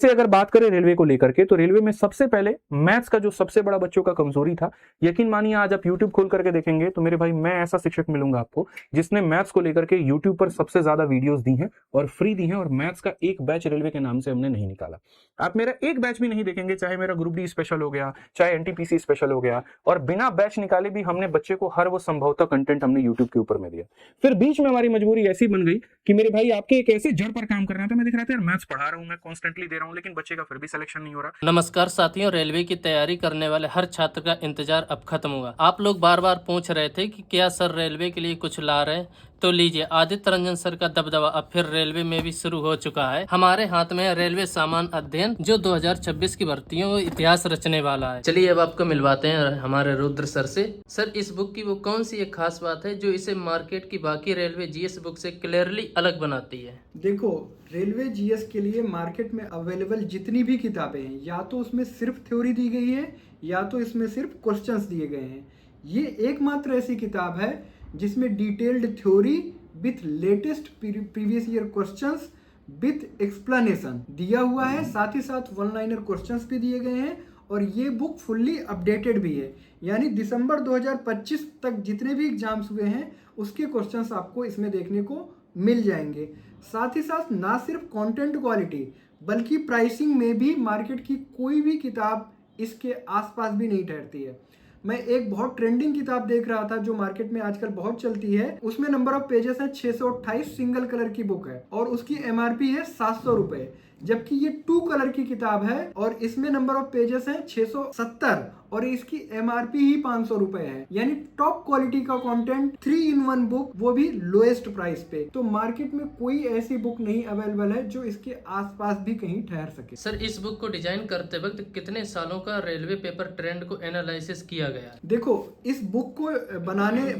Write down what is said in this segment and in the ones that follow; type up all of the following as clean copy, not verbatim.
से अगर बात करें रेलवे को लेकर के, तो रेलवे में सबसे पहले मैथ्स का जो सबसे बड़ा बच्चों का कमजोरी था, यकीन मानिए आज आप यूट्यूब खोल करके देखेंगे तो मेरे भाई मैं ऐसा शिक्षक मिलूंगा आपको जिसने मैथ्स को लेकर के यूट्यूब पर सबसे ज्यादा वीडियोस दी हैं और फ्री दी हैं, और मैथ्स का एक बैच रेलवे के नाम से हमने नहीं निकाला। आप मेरा एक बैच भी नहीं देखेंगे, चाहे मेरा ग्रुप डी स्पेशल हो गया, चाहे एनटीपीसी स्पेशल हो गया, और बिना बैच निकाले भी हमने बच्चे को हर वो संभवतः कंटेंट हमने यूट्यूब के ऊपर में दिया। फिर बीच में हमारी मजबूरी ऐसी बन गई कि मेरे भाई आपके एक ऐसे जड़ पर काम करना था, मैं देख रहा था यार मैथ्स पढ़ा रहा हूं, मैं कॉन्स्टेंटली दे रहा हूं, लेकिन बच्चे का फिर भी सिलेक्शन नहीं हो रहा। नमस्कार साथियों, रेलवे की तैयारी करने वाले हर छात्र का इंतजार अब खत्म हुआ। आप लोग बार बार पूछ रहे थे कि क्या सर रेलवे के लिए कुछ ला रहे हैं, तो लीजिए आदित्य रंजन सर का दबदबा अब फिर रेलवे में भी शुरू हो चुका है। हमारे हाथ में है रेलवे सामान अध्ययन, जो 2026 की भर्तियों इतिहास रचने वाला है। चलिए अब आपको मिलवाते हैं हमारे रुद्र सर से। सर, इस बुक की वो कौन सी एक खास बात है जो इसे मार्केट की बाकी रेलवे जीएस बुक से क्लियरली अलग बनाती है? देखो, रेलवे जीएस के लिए मार्केट में अवेलेबल जितनी भी किताबें हैं, या तो उसमें सिर्फ थ्योरी दी गई है या तो इसमें सिर्फ क्वेश्चंस दिए गए हैं। ये एकमात्र ऐसी किताब है जिसमें detailed theory with latest previous year questions with explanation दिया हुआ है। साथ ही साथ वन लाइनर क्वेश्चंस भी दिए गए हैं, और ये बुक फुल्ली अपडेटेड भी है, यानी दिसंबर 2025 तक जितने भी एग्जाम्स हुए हैं उसके क्वेश्चंस आपको इसमें देखने को मिल जाएंगे। साथ ही साथ ना सिर्फ कंटेंट क्वालिटी बल्कि प्राइसिंग में भी मार्केट की कोई भी किताब इसके आसपास भी नहीं ठहरती है। मैं एक बहुत ट्रेंडिंग किताब देख रहा था जो मार्केट में आजकल बहुत चलती है, उसमें नंबर ऑफ पेजेस है 628, सिंगल कलर की बुक है और उसकी एमआरपी है 700 रुपए, जबकि ये 2 कलर की किताब है और इसमें नंबर ऑफ पेजेस है 670 और इसकी एमआरपी ही 500 रुपए है। यानी टॉप क्वालिटी का कंटेंट, 3 in 1 बुक, वो भी लोएस्ट प्राइस पे। तो मार्केट में कोई ऐसी बुक नहीं अवेलेबल है जो इसके आसपास भी कहीं ठहर सके। सर, इस बुक को डिजाइन करते वक्त कितने सालों का रेलवे पेपर ट्रेंड को एनालिसिस किया गया? देखो, इस बुक को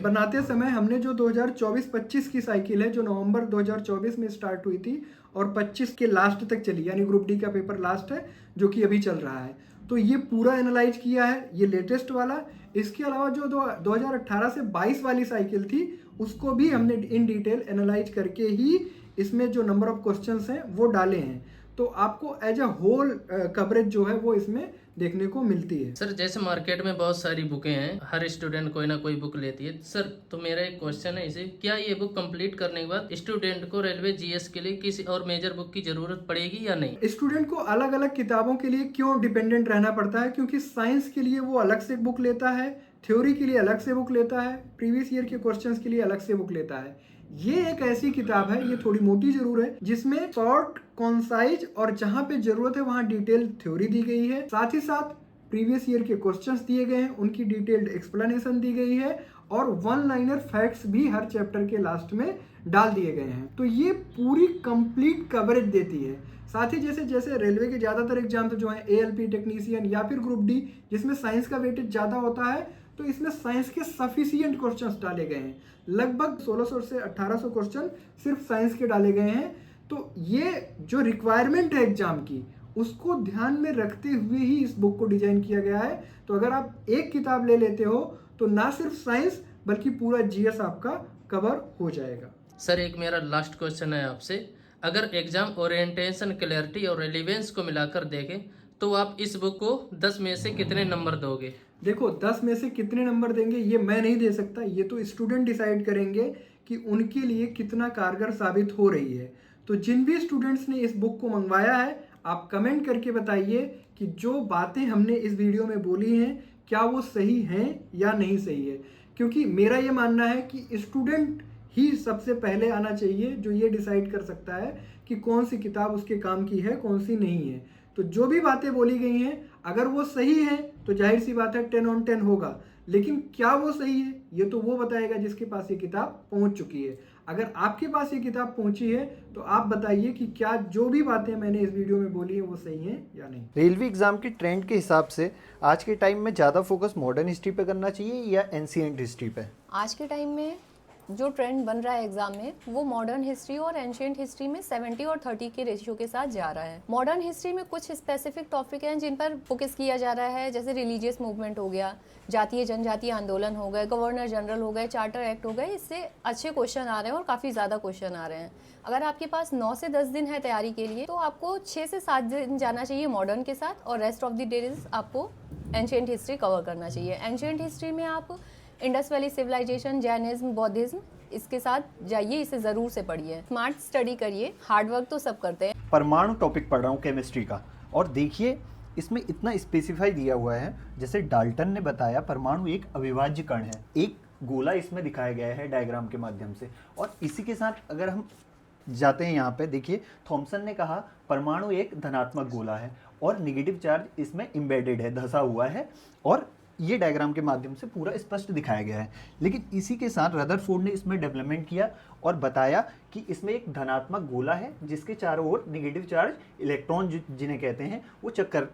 बनाते समय हमने जो 2024-25 की साइकिल है, जो नवंबर 2024 में स्टार्ट हुई थी और 25 के लास्ट तक चली, यानी ग्रुप डी का पेपर लास्ट है जो कि अभी चल रहा है, तो ये पूरा एनालाइज किया है, ये लेटेस्ट वाला। इसके अलावा जो 2018 से 22 वाली साइकिल थी उसको भी हमने इन डिटेल एनालाइज करके ही इसमें जो नंबर ऑफ क्वेश्चंस हैं वो डाले हैं। तो आपको एज अ होल कवरेज जो है वो इसमें देखने को मिलती है। सर, जैसे मार्केट में बहुत सारी बुकें हैं, हर स्टूडेंट कोई ना कोई बुक लेती है। सर, तो मेरा एक क्वेश्चन है इसे, क्या ये बुक कंप्लीट करने के बाद स्टूडेंट को रेलवे जीएस के लिए किसी और मेजर बुक की जरूरत पड़ेगी या नहीं? स्टूडेंट को अलग अलग किताबों के लिए क्यों डिपेंडेंट रहना पड़ता है? क्योंकि साइंस के लिए वो अलग से बुक लेता है, थ्योरी के लिए अलग से बुक लेता है, प्रीवियस ईयर के क्वेश्चंस के लिए अलग से बुक लेता है। ये एक ऐसी किताब है, ये थोड़ी मोटी जरूर है, जिसमें शॉर्ट, कॉन्साइज और जहां पे जरूरत है वहां डिटेल थ्योरी दी गई है। साथ ही साथ प्रीवियस ईयर के क्वेश्चंस दिए गए हैं, उनकी डिटेल्ड एक्सप्लेनेशन दी गई है और वन लाइनर फैक्ट्स भी हर चैप्टर के लास्ट में डाल दिए गए हैं। तो ये पूरी कंप्लीट कवरेज देती है। साथ ही जैसे जैसे रेलवे के ज़्यादातर एग्जाम्स जो हैं एएलपी टेक्नीशियन या फिर ग्रुप डी, जिसमें साइंस का वेटेज ज़्यादा होता है, तो इसमें साइंस के सफिशियंट क्वेश्चंस डाले गए हैं। लगभग 1600 से 1800 क्वेश्चन सिर्फ साइंस के डाले गए हैं। तो ये जो रिक्वायरमेंट है एग्जाम की, उसको ध्यान में रखते हुए ही इस बुक को डिजाइन किया गया है। तो अगर आप एक किताब ले लेते हो तो ना सिर्फ साइंस बल्कि पूरा जीएस आपका कवर हो जाएगा। सर, एक मेरा लास्ट क्वेश्चन है आपसे, अगर एग्जाम ओरिएंटेशन, क्लैरिटी और रिलेवेंस को मिलाकर देखें तो आप इस बुक को 10 में से कितने नंबर दोगे? देखो, 10 में से कितने नंबर देंगे ये मैं नहीं दे सकता, ये तो स्टूडेंट डिसाइड करेंगे कि उनके लिए कितना कारगर साबित हो रही है। तो जिन भी स्टूडेंट्स ने इस बुक को मंगवाया है, आप कमेंट करके बताइए कि जो बातें हमने इस वीडियो में बोली हैं क्या वो सही हैं या नहीं सही है। क्योंकि मेरा ये मानना है कि स्टूडेंट ही सबसे पहले आना चाहिए, जो ये डिसाइड कर सकता है कि कौन सी किताब उसके काम की है, कौन सी नहीं है। तो जो भी बातें बोली गई हैं अगर वो सही है तो जाहिर सी बात है 10 on 10 होगा, लेकिन क्या वो सही है ये तो वो बताएगा जिसके पास ये किताब पहुंच चुकी है। अगर आपके पास ये किताब पहुंची है तो आप बताइए कि क्या जो भी बातें मैंने इस वीडियो में बोली हैं वो सही हैं या नहीं। रेलवे एग्जाम के ट्रेंड के हिसाब से आज के टाइम में ज़्यादा फोकस मॉडर्न हिस्ट्री पे करना चाहिए या एंशिएंट हिस्ट्री पे? आज के टाइम में जो ट्रेंड बन रहा है एग्जाम में वो मॉडर्न हिस्ट्री और एंशिएंट हिस्ट्री में 70 और 30 के रेशियो के साथ जा रहा है। मॉडर्न हिस्ट्री में कुछ स्पेसिफिक टॉपिक हैं जिन पर फोकस किया जा रहा है, जैसे रिलीजियस मूवमेंट हो गया, जातीय जनजातीय आंदोलन हो गए, गवर्नर जनरल हो गए, चार्टर एक्ट हो गए। इससे अच्छे क्वेश्चन आ रहे हैं और काफ़ी ज़्यादा क्वेश्चन आ रहे हैं। अगर आपके पास 9 से 10 दिन है तैयारी के लिए तो आपको 6 से 7 दिन जाना चाहिए मॉडर्न के साथ, और रेस्ट ऑफ द डेज आपको एंशिएंट हिस्ट्री कवर करना चाहिए। एंशिएंट हिस्ट्री में आप Indus valley civilisation, Jainism, Buddhism, इसके साथ जाइए, इसे ज़रूर से पढ़िए, स्मार्ट स्टडी करिए, हार्डवर्क तो सब करते हैं। परमाणु टॉपिक पढ़ रहा हूँ केमिस्ट्री का, और देखिए इसमें इतना स्पेसिफाई दिया हुआ है, जैसे डाल्टन ने बताया परमाणु एक अविभाज्य कण है। एक गोला इसमें दिखाया गया है डायग्राम के माध्यम से, और इसी के साथ अगर हम जाते हैं यहाँ पे, देखिए थॉमसन ने कहा परमाणु एक धनात्मक गोला है और नेगेटिव चार्ज इसमें एम्बेडेड है, धंसा हुआ है, और ये डायग्राम के माध्यम से पूरा स्पष्ट दिखाया गया है। लेकिन इसी के साथ रदरफोर्ड ने इसमें डेवलपमेंट किया और बताया कि इसमें एक धनात्मक गोला है जिसके चारों ओर नेगेटिव चार्ज इलेक्ट्रॉन जिन्हें कहते हैं वो चक्कर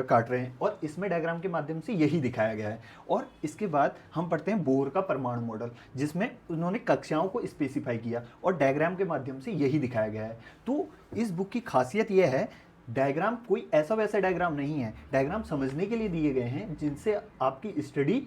काट रहे हैं, और इसमें डायग्राम के माध्यम से यही दिखाया गया है। और इसके बाद हम पढ़ते हैं बोर का परमाणु मॉडल, जिसमें उन्होंने कक्षाओं को स्पेसिफाई किया और डायग्राम के माध्यम से यही दिखाया गया है। तो इस बुक की खासियत यह है, डायग्राम कोई ऐसा वैसा डायग्राम नहीं है, डायग्राम समझने के लिए दिए गए हैं जिनसे आपकी स्टडी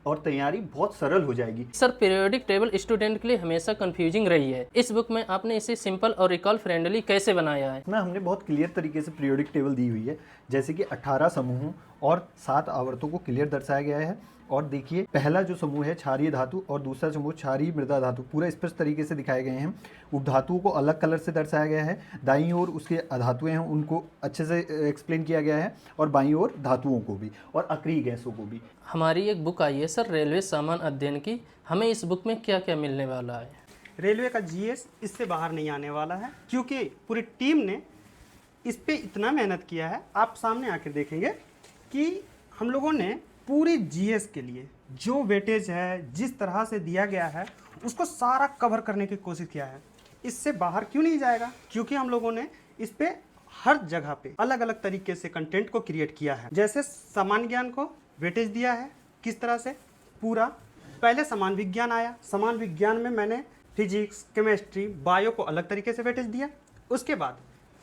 और तैयारी बहुत सरल हो जाएगी। सर, पीरियोडिक टेबल स्टूडेंट के लिए हमेशा कंफ्यूजिंग रही है। इस बुक में आपने इसे सिंपल और रिकॉल फ्रेंडली कैसे बनाया है? इसमें हमने बहुत क्लियर तरीके से पीरियोडिक टेबल दी हुई है, जैसे कि 18 समूहों और 7 आवर्तों को क्लियर दर्शाया गया है। और देखिए पहला जो समूह है क्षारीय धातु और दूसरा समूह क्षारीय मृदा धातु पूरा स्पष्ट तरीके से दिखाए गए हैं। उपधातुओं को अलग कलर से दर्शाया गया है, दाईं ओर उसके अधातुएं हैं उनको अच्छे से एक्सप्लेन किया गया है, और बाईं ओर धातुओं को भी और अक्रिय गैसों को भी। हमारी एक बुक आई है सर रेलवे सामान अध्ययन की, हमें इस बुक में क्या क्या मिलने वाला है? रेलवे का जीएस इससे बाहर नहीं आने वाला है, क्योंकि पूरी टीम ने इस पे इतना मेहनत किया है। आप सामने आके देखेंगे कि हम लोगों ने पूरी जीएस के लिए जो वेटेज है, जिस तरह से दिया गया है, उसको सारा कवर करने की कोशिश किया है। इससे बाहर क्यों नहीं जाएगा? क्योंकि हम लोगों ने इस पे हर जगह पे अलग अलग तरीके से कंटेंट को क्रिएट किया है। जैसे समान ज्ञान को वेटेज दिया है, किस तरह से पूरा पहले समान विज्ञान आया, समान विज्ञान में मैंने फिजिक्स, केमिस्ट्री, बायो को अलग तरीके से वेटेज दिया। उसके बाद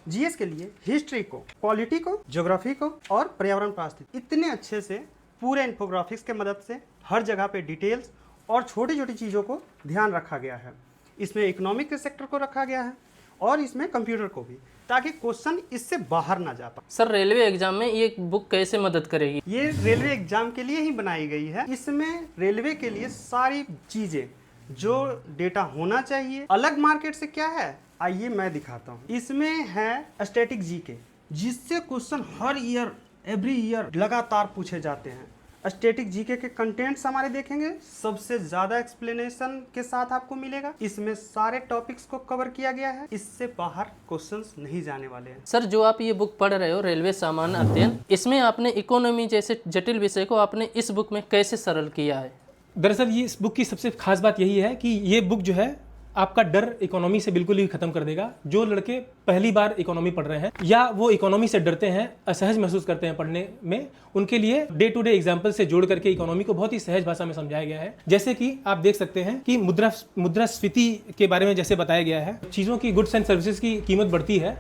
जीएस के लिए हिस्ट्री को, पॉलिटी को, ज्योग्राफी को और पर्यावरण पारिस्थितिकी इतने अच्छे से पूरे इन्फोग्राफिक्स के मदद से हर जगह पे डिटेल्स और छोटी छोटी चीज़ों को ध्यान रखा गया है। इसमें इकोनॉमिक के सेक्टर को रखा गया है और इसमें कंप्यूटर को भी, ताकि क्वेश्चन इससे बाहर ना जा पाए। सर, रेलवे एग्जाम में ये बुक कैसे मदद करेगी? ये रेलवे एग्जाम के लिए ही बनाई गई है। इसमें रेलवे के लिए सारी चीज़ें जो डेटा होना चाहिए, अलग मार्केट से क्या है आइए मैं दिखाता हूँ। इसमें है स्टैटिक जीके, जिससे क्वेश्चन हर ईयर एवरी ईयर लगातार पूछे जाते हैं। स्टैटिक जीके के कंटेंट्स हमारे देखेंगे, सबसे ज़्यादा एक्सप्लेनेशन के साथ आपको मिलेगा। इसमें सारे टॉपिक्स को कवर किया गया है, इससे बाहर क्वेश्चंस नहीं जाने वाले हैं। सर, जो आप ये बुक पढ़ रहे हो रेलवे सामान्य अध्ययन, इसमें आपने इकोनॉमी जैसे जटिल विषय को आपने इस बुक में कैसे सरल किया है? दरअसल ये इस बुक की सबसे खास बात यही है कि ये बुक जो है आपका डर इकोनॉमी से बिल्कुल ही खत्म कर देगा। जो लड़के पहली बार इकोनॉमी पढ़ रहे हैं या वो इकोनॉमी से डरते हैं, असहज महसूस करते हैं पढ़ने में, उनके लिए डे टू डे एग्जाम्पल से जोड़ करके इकोनॉमी को बहुत ही सहज भाषा में समझाया गया है। जैसे कि आप देख सकते हैं कि मुद्रास्फीति के बारे में जैसे बताया गया है, चीज़ों की गुड्स एंड सर्विसेज की कीमत बढ़ती है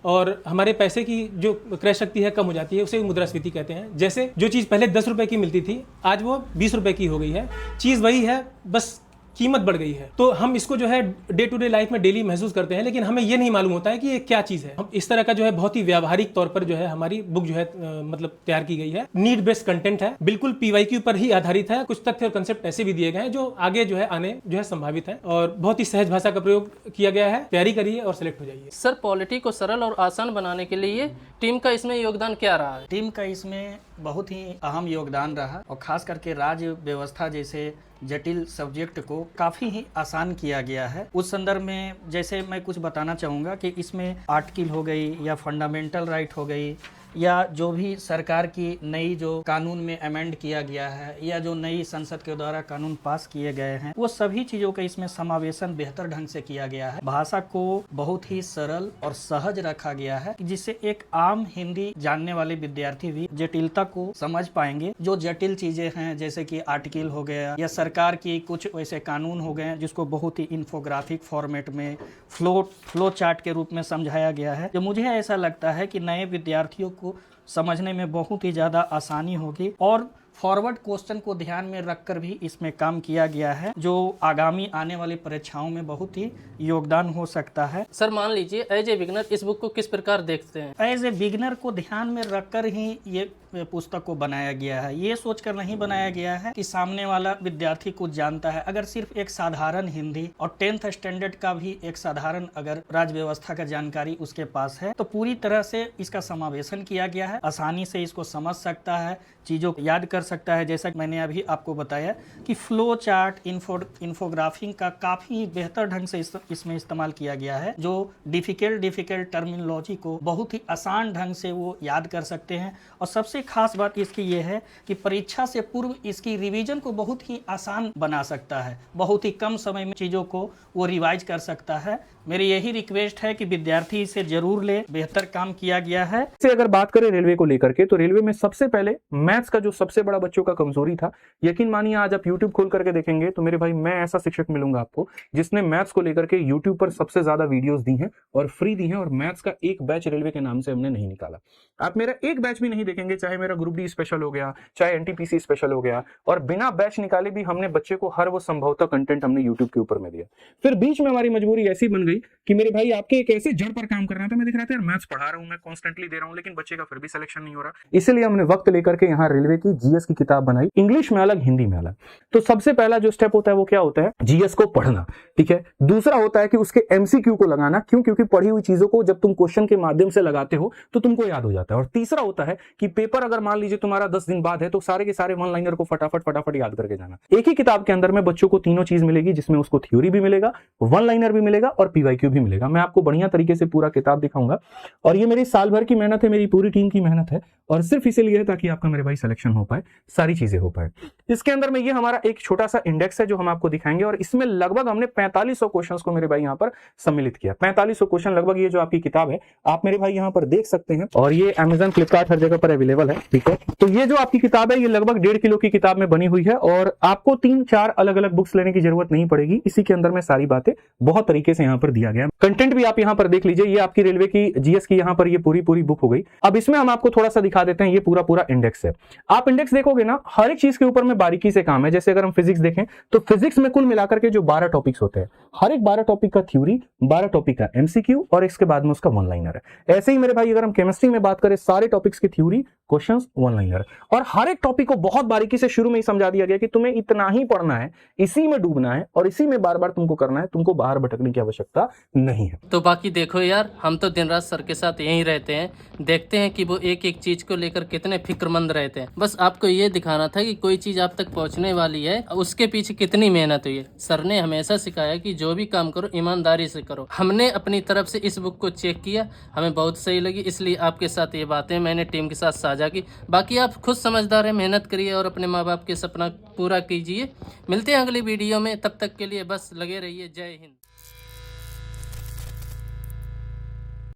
और हमारे पैसे की जो क्रय शक्ति है कम हो जाती है, उसे मुद्रास्फीति कहते हैं। जैसे जो चीज़ पहले 10 रुपए की मिलती थी आज वो 20 रुपए की हो गई है, चीज़ वही है बस कीमत बढ़ गई है। तो हम इसको जो है डे टू डे लाइफ में डेली महसूस करते हैं, लेकिन हमें ये नहीं मालूम होता है कि ये क्या चीज़ है। हम इस तरह का जो है बहुत ही व्यावहारिक तौर पर जो है हमारी बुक जो है मतलब तैयार की गई है। नीड बेस्ड कंटेंट है, बिल्कुल पीवाईक्यू पर ही आधारित है। कुछ तथ्य और कंसेप्ट ऐसे भी दिए गए हैं जो आगे जो है आने जो है संभावित है, और बहुत ही सहज भाषा का प्रयोग किया गया है। तैयारी करिए और सिलेक्ट हो जाइए। सर, पॉलिटी को सरल और आसान बनाने के लिए टीम का इसमें योगदान क्या रहा है? टीम का इसमें बहुत ही अहम योगदान रहा, और खास करके राज्य व्यवस्था जैसे जटिल सब्जेक्ट को काफ़ी ही आसान किया गया है। उस संदर्भ में जैसे मैं कुछ बताना चाहूँगा कि इसमें आर्टिकल हो गई या फंडामेंटल राइट हो गई या जो भी सरकार की नई जो कानून में अमेंड किया गया है या जो नई संसद के द्वारा कानून पास किए गए हैं, वो सभी चीजों का इसमें समावेशन बेहतर ढंग से किया गया है। भाषा को बहुत ही सरल और सहज रखा गया है, जिससे एक आम हिंदी जानने वाले विद्यार्थी भी जटिलता को समझ पाएंगे। जो जटिल चीजें हैं जैसे कि आर्टिकल हो गया या सरकार की कुछ वैसे कानून हो गए जिसको बहुत ही इन्फोग्राफिक फॉर्मेट में फ्लो चार्ट के रूप में समझाया गया है, जो मुझे ऐसा लगता है कि नए विद्यार्थियों को समझने में बहुत ही ज़्यादा आसानी होगी। और फॉरवर्ड क्वेश्चन को ध्यान में रखकर भी इसमें काम किया गया है, जो आगामी आने वाली परीक्षाओं में बहुत ही योगदान हो सकता है। सर मान लीजिए एज ए बिगनर इस बुक को किस प्रकार देखते हैं? एज ए बिगनर को ध्यान में रखकर ही ये पुस्तक को बनाया गया है। ये सोचकर नहीं बनाया गया है कि सामने वाला विद्यार्थी कुछ जानता है। अगर सिर्फ एक साधारण हिंदी और 10th स्टैंडर्ड का भी एक साधारण अगर राज्य व्यवस्था का जानकारी उसके पास है तो पूरी तरह से इसका समावेशन किया गया है, आसानी से इसको समझ सकता है, चीज़ों को याद कर सकता है। जैसा मैंने अभी आपको बताया कि फ्लो चार्ट इन्फोग्राफिंग का काफ़ी बेहतर ढंग से इसमें इस्तेमाल किया गया है, जो डिफिकल्ट टर्मिनोलॉजी को बहुत ही आसान ढंग से वो याद कर सकते हैं। और सबसे खास बात इसकी ये है कि परीक्षा से पूर्व इसकी रिवीजन को बहुत ही आसान बना सकता है, बहुत ही कम समय में चीज़ों को वो रिवाइज कर सकता है। मेरी यही रिक्वेस्ट है कि विद्यार्थी इसे जरूर ले, बेहतर काम किया गया है। से अगर बात करें रेलवे को लेकर के, तो रेलवे में सबसे पहले मैथ्स का जो सबसे बड़ा बच्चों का कमजोरी था, यकीन मानिए आज आप यूट्यूब खोल करके देखेंगे तो मेरे भाई मैं ऐसा शिक्षक मिलूंगा आपको जिसने मैथ्स को लेकर के यूट्यूब पर सबसे ज्यादा वीडियोस दी हैं और फ्री दी हैं। और मैथ्स का एक बैच रेलवे के नाम से हमने नहीं निकाला। आप मेरा एक बैच भी नहीं देखेंगे, चाहे मेरा ग्रुप डी स्पेशल हो गया, चाहे एनटीपीसी स्पेशल हो गया, और बिना बैच निकाले भी हमने बच्चे को हर वो संभवतः कंटेंट हमने यूट्यूब के ऊपर में दिया। फिर बीच में हमारी मजबूरी ऐसी बन गई कि मेरे भाई आपके एक ऐसे जड़ पर काम कर रहा था, मैं दिख रहा था यार मैथ्स पढ़ा रहा हूं, मैं कॉन्स्टेंटली दे रहा हूं, लेकिन बच्चे का फिर भी सिलेक्शन नहीं हो रहा। इसलिए हमने वक्त लेकर के यहाँ रेलवे की जीएस की किताब बनाई, इंग्लिश में अलग, हिंदी में अलग। तो सबसे पहला जो स्टेप होता है वो क्या होता है? जीएस को पढ़ना, ठीक है। दूसरा होता है कि उसके एमसीक्यू को लगाना, क्यों? क्योंकि पढ़ी हुई चीजों को जब तुम क्वेश्चन के माध्यम से लगाते हो तो तुमको याद हो जाता है। और तीसरा होता है कि पेपर अगर मान लीजिए तुम्हारा 10 दिन बाद है तो सारे के सारे वन लाइनर को फटाफट याद करके जाना। एक ही किताब के अंदर में बच्चों को तीनों चीज मिलेगी, जिसमें उसको थ्योरी भी मिलेगा, वन लाइनर भी मिलेगा और पीवाईक्यू भी मिलेगा। मैं आपको बढ़िया तरीके से पूरा किताब दिखाऊंगा और ये मेरी साल भर की मेहनत है, मेरी पूरी टीम की मेहनत है, और सिर्फ इसीलिए है ताकि आपका मेरे भाई सिलेक्शन हो पाए, सारी चीजें हो पाए। इसके अंदर में ये हमारा एक छोटा सा इंडेक्स है जो हम आपको दिखाएंगे, और इसमें लगभग हमने 4500 क्वेश्चंस को मेरे भाई यहाँ पर सम्मिलित किया। 4500 क्वेश्चन लगभग ये जो आपकी किताब है आप मेरे भाई यहाँ पर देख सकते हैं, और ये Amazon, फ्लिपकार्ट हर जगह पर अवेलेबल है, ठीक है। तो ये जो आपकी किताब है ये लगभग 1.5 किलो की किताब में बनी हुई है, और आपको 3-4 अलग अलग बुक्स लेने की जरूरत नहीं पड़ेगी। इसी के अंदर में सारी बातें बहुत तरीके से यहाँ पर दिया गया। कंटेंट भी आप यहाँ पर देख लीजिए, ये आपकी रेलवे की जीएस की यहाँ पर ये पूरी बुक हो गई। अब इसमें हम आपको थोड़ा सा दिखा देते हैं, ये पूरा इंडेक्स है। आप इंडेक्स देखोगे ना, हर एक चीज के ऊपर में बारीकी से काम है। जैसे अगर हम फिजिक्स देखें तो फिजिक्स में कुल मिलाकर के जो 12 टॉपिक्स होते हैं, हर एक 12 टॉपिक का थ्योरी, 12 टॉपिक का एमसीक्यू और इसके बाद में उसका वन लाइनर है। ऐसे ही मेरे भाई अगर हम केमिस्ट्री में बात करें, सारे टॉपिक्स की थ्योरी, क्वेश्चंस, वन लाइनर, और हर एक टॉपिक को बहुत बारीकी से शुरू में ही समझा दिया गया कि तुम्हें इतना ही पढ़ना है, इसी में डूबना है और इसी में बार बार तुमको करना है, तुमको बाहर भटकने की आवश्यकता नहीं है। तो बाकी देखो यार, हम तो दिन रात सर के साथ यहीं रहते हैं, देखते हैं कि वो एक एक चीज को लेकर कितने फिक्रमंद रहते हैं। बस आपको ये दिखाना था कि कोई चीज आप तक पहुंचने वाली है, उसके पीछे कितनी मेहनत हुई है। सर ने हमेशा सिखाया कि जो भी काम करो ईमानदारी से करो। हमने अपनी तरफ से इस बुक को चेक किया, हमें बहुत सही लगी, इसलिए आपके साथ ये बातें मैंने टीम के साथ साझा की। बाकी आप खुद समझदार हैं, मेहनत करिए और अपने माँ बाप के सपना पूरा कीजिए। मिलते हैं अगली वीडियो में, तब तक के लिए बस लगे रहिए। जय हिंद।